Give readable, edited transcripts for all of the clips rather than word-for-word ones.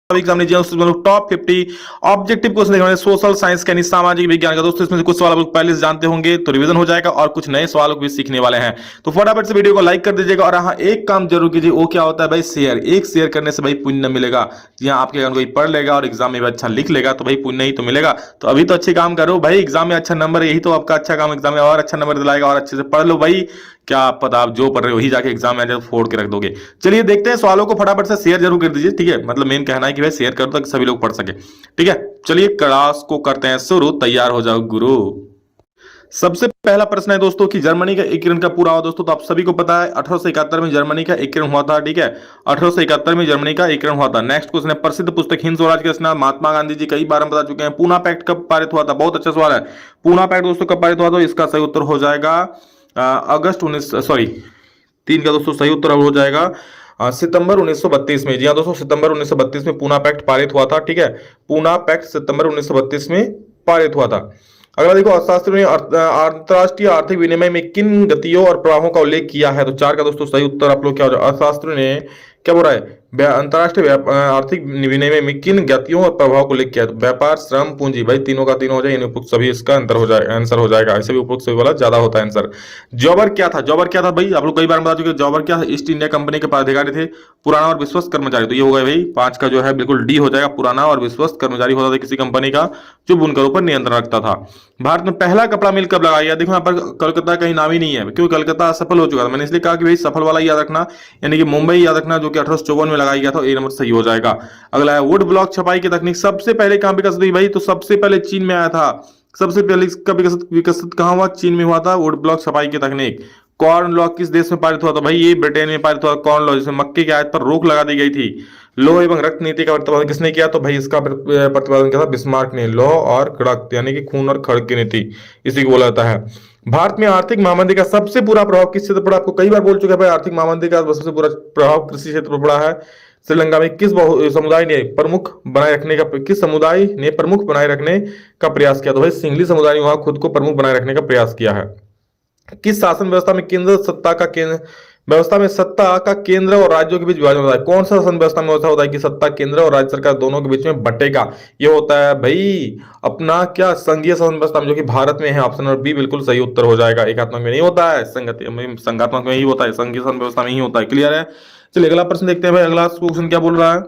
Exam लीजिए उसमें top 50 objective question देखने वाले सोशल साइंस का यानी सामाजिक विज्ञान का। दोस्तों इसमें से कुछ सवाल आप लोग पहले से जानते होंगे तो रिवीजन हो जाएगा और कुछ नए सवालों को भी सीखने वाले हैं। तो फटाफट से वीडियो को लाइक कर दीजिएगा और हाँ एक काम जरूर कीजिए, वो क्या होता है भाई, शेयर। एक शेयर करने से भाई पुण्य मिलेगा। जी हाँ, आपके अगर कोई पढ़ लेगा और एग्जाम में भी अच्छा लिख लेगा तो भाई पुण्य ही तो मिलेगा। तो अभी तो अच्छे काम करो भाई, एग्जाम में अच्छा नंबर, यही तो आपका अच्छा काम, एग्जाम में और अच्छा नंबर दिलाएगा। और अच्छे से पढ़ लो भाई, क्या पता आप जो पढ़ रहे हो वही जाके एग्जाम में आ जाए फोड़ के रख दोगे। चलिए देखते हैं सवालों को, फटाफट से शेयर जरूर कर दीजिए, ठीक है। मतलब मेन कहना है कि भाई शेयर करो ताकि सभी लोग पढ़ सके, ठीक है। चलिए क्लास को करते हैं शुरू, तैयार हो जाओ गुरु। सबसे पहला प्रश्न है दोस्तों कि जर्मनी का एकीकरण का पूरा हुआ। दोस्तों तो आप सभी को पता है 1871 में जर्मनी का एकीकरण हुआ था, ठीक है। 1871 में जर्मनी का एकीकरण हुआ था। नेक्स्ट क्वेश्चन है, प्रसिद्ध पुस्तक हिंद स्वराज की रचना महात्मा गांधी जी, कई बार हम बता चुके हैं। पूना पैक्ट कब पारित हुआ था? बहुत अच्छा सवाल है। पूना पैक्ट दोस्तों कब पारित हुआ था? इसका सही उत्तर हो जाएगा अगस्त 19 सॉरी 3 का दोस्तों सही उत्तर हो जाएगा सितंबर 1932 में। जी हाँ दोस्तों, सितंबर 1932 में पूना पैक्ट पारित हुआ था, ठीक है। पूना पैक्ट सितंबर 1932 में पारित हुआ था। अगला देखो, अर्थशास्त्र ने अंतरराष्ट्रीय आर्थिक विनिमय में किन गतियों और प्रवाहों का उल्लेख किया है? तो 4 का दोस्तों सही उत्तर आप लोग क्या हो जाए, अर्थशास्त्र ने क्या बोला है, अंतरराष्ट्रीय आर्थिक विनिमय में किन गतियों और प्रभाव को उल्लेख किया है? तो व्यापार, श्रम, पूंजी। भाई तीनों का तीनों हो जाए, उपयुक्त सभी इसका आंसर हो जाएगा। ऐसे भी उपयुक्त सभी वाला ज्यादा होता है आंसर। जॉबर क्या था? जॉबर क्या था भाई, आप लोग कई बार बता चुके। जॉबर क्या था? ईस्ट इंडिया कंपनी के पदाधिकारी थे, पुराना और विश्वस्त कर्मचारी। तो ये हो गया भाई 5 का जो है बिल्कुल डी हो जाएगा। पुराना और विश्वस्त कर्मचारी होता था किसी कंपनी का जो बुनकरों पर नियंत्रण रखता था। भारत में पहला कपड़ा मिल कब लगाया? देखो यहाँ पर कलकत्ता कहीं नाम ही नहीं है, क्योंकि कलकत्ता असफल हो चुका था। मैंने इसलिए कहा कि भाई सफल वाला याद रखना, यानी कि मुंबई याद रखना, जो कि 1854 में लगाया गया था। ए नंबर सही हो जाएगा। अगला है, वुड ब्लॉक छपाई की तकनीक सबसे पहले कहां विकसित हुई? भाई तो सबसे पहले चीन में आया था। सबसे पहले इसका विकसित कहां हुआ? चीन में हुआ था वुड ब्लॉक छपाई की तकनीक। कॉर्न लॉ किस देश में पारित हुआ था? भाई ये ब्रिटेन में पारित हुआ। कॉर्न लॉ जिसमें मक्के की आयात पर रोक लगा दी गई थी। लौह एवं रक्त नीति का प्रतिपादन किसने किया? तो भाई इसका प्रतिपादन किया था बिस्मार्क ने। लौह और रक्त यानी कि खून और खड़क की नीति, इसी को बोला जाता है। भारत में आर्थिक महामंदी का सबसे बुरा प्रभाव किस क्षेत्र पर पड़ा? आपको कई बार बोल चुके हैं भाई, आर्थिक महामंदी का सबसे बुरा प्रभाव कृषि क्षेत्र पर पड़ा है। श्रीलंका में किस समुदाय ने प्रमुख बनाए रखने का किस समुदाय ने प्रमुख बनाए रखने का प्रयास किया? तो भाई सिंघली समुदाय ने वहां खुद को प्रमुख बनाए रखने का प्रयास किया है। किस शासन व्यवस्था में सत्ता का केंद्र और राज्यों के बीच विभाजन होता है? कौन सा शासन व्यवस्था में ऐसा होता है कि सत्ता केंद्र और राज्य सरकार दोनों के बीच में बंटेगा? ये होता है भाई अपना क्या, संघीय शासन व्यवस्था में, जो कि भारत में है। ऑप्शन नंबर बी बिल्कुल सही उत्तर हो जाएगा। एकात्मक में नहीं होता है, संघात्मक में ही होता है, संघीय शासन व्यवस्था में ही होता है। क्लियर है? चलिए अगला प्रश्न देखते हैं भाई। अगला क्वेश्चन क्या बोल रहा है?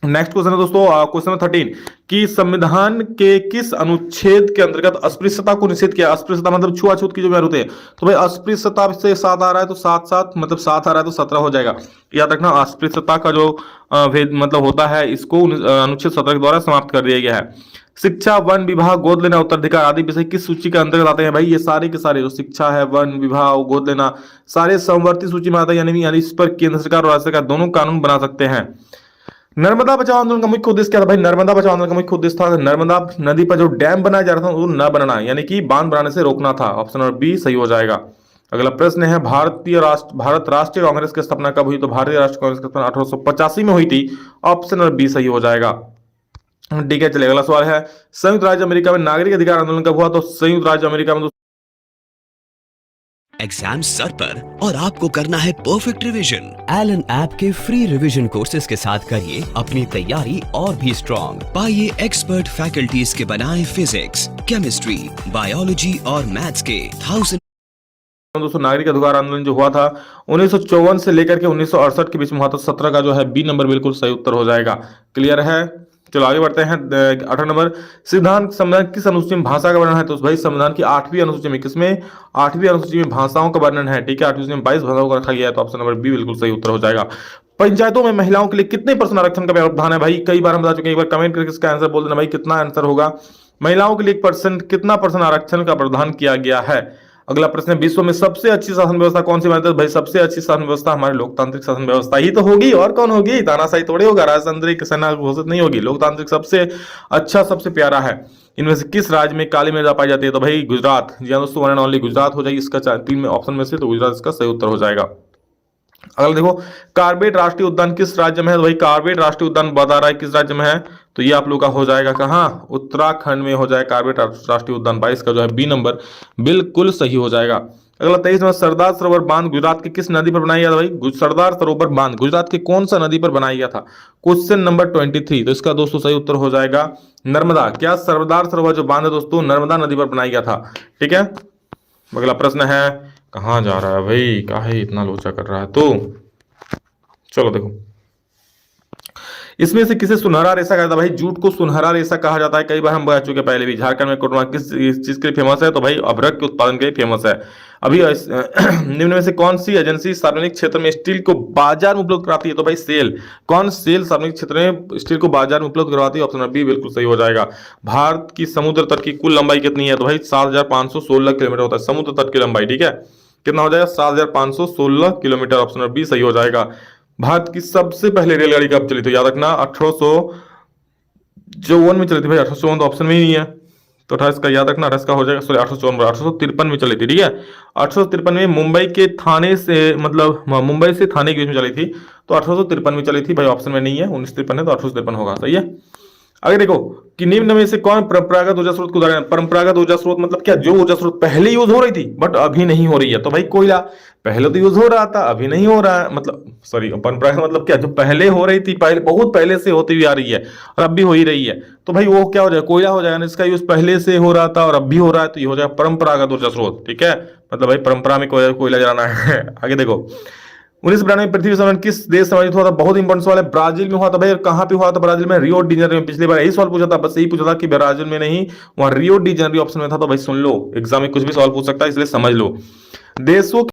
नेक्स्ट क्वेश्चन है दोस्तों क्वेश्चन नंबर 13 कि संविधान के किस अनुच्छेद के अंतर्गत अस्पृश्यता को निषेध किया? अस्पृश्यता मतलब छुआछूत की जो होती है। तो भाई अस्पृश्यता से 7 आ रहा है तो 7 मतलब 7 आ रहा है तो 17 हो जाएगा। याद रखना अस्पृश्यता का जो भेद मतलब होता है, इसको अनुच्छेद 17 के द्वारा समाप्त कर दिया गया है। शिक्षा, वन विभाग, गोद लेना, उत्तराधिकार आदि विषय किस सूची के अंतर्गत आते हैं? भाई ये सारे के सारे जो शिक्षा है, वन विभाग, गोद लेना, सारे समवर्ती सूची में आते हैं। यानी इस पर केंद्र सरकार और राज्य सरकार दोनों कानून बना सकते हैं। नर्मदा बचाओ आंदोलन का मुख्य उद्देश्य क्या था? भाई नर्मदा बचाओ आंदोलन का मुख्य उद्देश्य था नर्मदा नदी पर जो डैम बनाया जा रहा था वो न बनाना, यानी कि बांध बनाने से रोकना था। ऑप्शन नंबर बी सही हो जाएगा। अगला प्रश्न है, भारत राष्ट्रीय कांग्रेस की स्थापना कब हुई? तो भारतीय राष्ट्रीय कांग्रेस की स्थापना 1885 में हुई थी। ऑप्शन नंबर बी सही हो जाएगा। ठीक है, चलिए अगला सवाल है, संयुक्त राज्य अमेरिका में नागरिक अधिकार आंदोलन कब हुआ? तो संयुक्त राज्य अमेरिका में एग्जाम सर पर और आपको करना है परफेक्ट रिवीजन। एलन ऐप के फ्री रिवीजन कोर्सेज के साथ करिए अपनी तैयारी और भी स्ट्रॉन्ग। पाइए एक्सपर्ट फैकल्टीज के बनाए फिजिक्स, केमिस्ट्री, बायोलॉजी और मैथ्स के 1000। दोस्तों नागरिक अधिकार आंदोलन जो हुआ था 1954 से लेकर के 1968 के बीच में हुआ था। 17 का जो है बी नंबर बिल्कुल सही उत्तर हो जाएगा। क्लियर है? चलो आगे बढ़ते हैं। 18 नंबर, संविधान किस अनुसूची में भाषा का वर्णन है? तो भाई संविधान की 8वीं अनुसूची में, किसमें? 8वीं अनुसूची में भाषाओं का वर्णन है। ठीक है, 8वीं में 22 भाषाओं का रखा गया है। तो ऑप्शन नंबर बी बिल्कुल सही उत्तर हो जाएगा। पंचायतों में महिलाओं के लिए कितने % आरक्षण का प्रावधान है? भाई कई बार हम बता चुके हैं, एक बार कमेंट करके इसका आंसर बोल देना भाई, कितना आंसर होगा। महिलाओं के लिए कितना % आरक्षण का प्रावधान किया गया है? अगला प्रश्न है, विश्व में सबसे अच्छी शासन व्यवस्था कौन सी मानते हैं? भाई सबसे अच्छी शासन व्यवस्था हमारी लोकतांत्रिक शासन व्यवस्था ही तो होगी, और कौन होगी? तानाशाही थोड़ी होगा, राजतंत्रिक सेना घोषित नहीं होगी। लोकतांत्रिक सबसे अच्छा, सबसे प्यारा है। इनमें से किस राज्य में काली मृदा पाई जाती है? तो भाई गुजरात। जी हाँ दोस्तों, वन एंड ओनली गुजरात हो जाएगी इसका 3 में ऑप्शन में से, तो गुजरात इसका सही उत्तर हो जाएगा। अगला देखो, कार्बेट राष्ट्रीय उद्यान किस राज्य में है? तो भाई कार्बेट राष्ट्रीय उद्यान बता रहा है किस राज्य में है, तो ये आप लोग का हो जाएगा कहाँ? उत्तराखंड में हो जाएगा कार्बेट राष्ट्रीय उद्यान। 22 का जो है बी नंबर बिल्कुल सही हो जाएगा। अगला 23 में सरदार सरोवर बांध गुजरात की किस नदी पर बनाया गया था भाई? सरदार सरोवर बांध गुजरात की कौन सा नदी पर बनाया गया था? Question number 23। तो इसका दोस्तों सही उत्तर हो जाएगा नर्मदा। क्या सरदार सरोवर जो बांध है दोस्तों नर्मदा नदी पर बनाया गया था? ठीक है। अगला प्रश्न है, कहाँ जा रहा है भाई, काहे इतना लोचा कर रहा है? तो चलो देखो, इसमें से किसे सुनहरा रेशा कहा जाता है भाई? जूट को सुनहरा रेशा कहा जाता है, कई बार हम बता चुके पहले भी। झारखंड में कोडरमा किस चीज के लिए फेमस है? तो भाई अभ्रक के उत्पादन के लिए फेमस है। अभी निम्न में से कौन सी एजेंसी सार्वजनिक क्षेत्र में स्टील को बाजार में उपलब्ध कराती है? तो भाई सेल। कौन सेल सार्वजनिक क्षेत्र में स्टील को बाजार में उपलब्ध करवाती है? ऑप्शन बी बिल्कुल सही हो जाएगा। भारत की समुद्र तट की कुल लंबाई कितनी है? तो भाई 7516 किलोमीटर होता है समुद्र तट की लंबाई। ठीक है, कितना हो जाएगा? 7516 किलोमीटर। ऑप्शन बी सही हो जाएगा। भारत की सबसे पहले रेलगाड़ी कब चली थी? याद रखना 1854 में चली थी भाई। 1854 तो ऑप्शन में ही नहीं है, तो 28 का याद रखना। 28 का हो जाएगा, सॉरी 1853 में चली थी। ठीक है, 1853 में मुंबई के थाने से, मतलब मुंबई से थाने के बीच में चली थी, तो 1853 में चली थी भाई। ऑप्शन में नहीं है, 1953 है, तो 1853 होगा। सही है। आगे देखो कि निम्न में से कौन परंपरागत ऊर्जा स्रोत को उदाहरण? परंपरागत ऊर्जा स्रोत मतलब क्या? जो ऊर्जा स्रोत पहले यूज हो रही थी बट अभी नहीं हो रही है। तो भाई कोयला पहले तो यूज हो रहा था, अभी नहीं हो रहा है, मतलब सॉरी, परंपरागत मतलब क्या? जो पहले हो रही थी, पहले बहुत पहले से होती हुई आ रही है और अब भी हो ही रही है, तो भाई वो क्या हो जाएगा? कोयला हो जाएगा। इसका यूज पहले से हो रहा था और अब भी हो रहा है, तो ये हो जाएगा परंपरागत ऊर्जा स्रोत। ठीक है, मतलब भाई परंपरा में कोयला जलाना है। आगे देखो, 1992 में पृथ्वी सम्मेलन किस देश से आयोजित हुआ था? बहुत इंपॉर्टेंट सवाल है। ब्राजील में हुआ था भाई। और कहां पे हुआ था? ब्राजील में रियो डी जेनेरो में। पिछली बार यही सवाल पूछा था, बस यही पूछा था कि ब्राजील में नहीं, वहां रियो डी जेनेरो ऑप्शन में था। तो भाई सुन लो, एग्जाम में कुछ भी सवाल पूछ सकता है, इसलिए समझ लो। देशों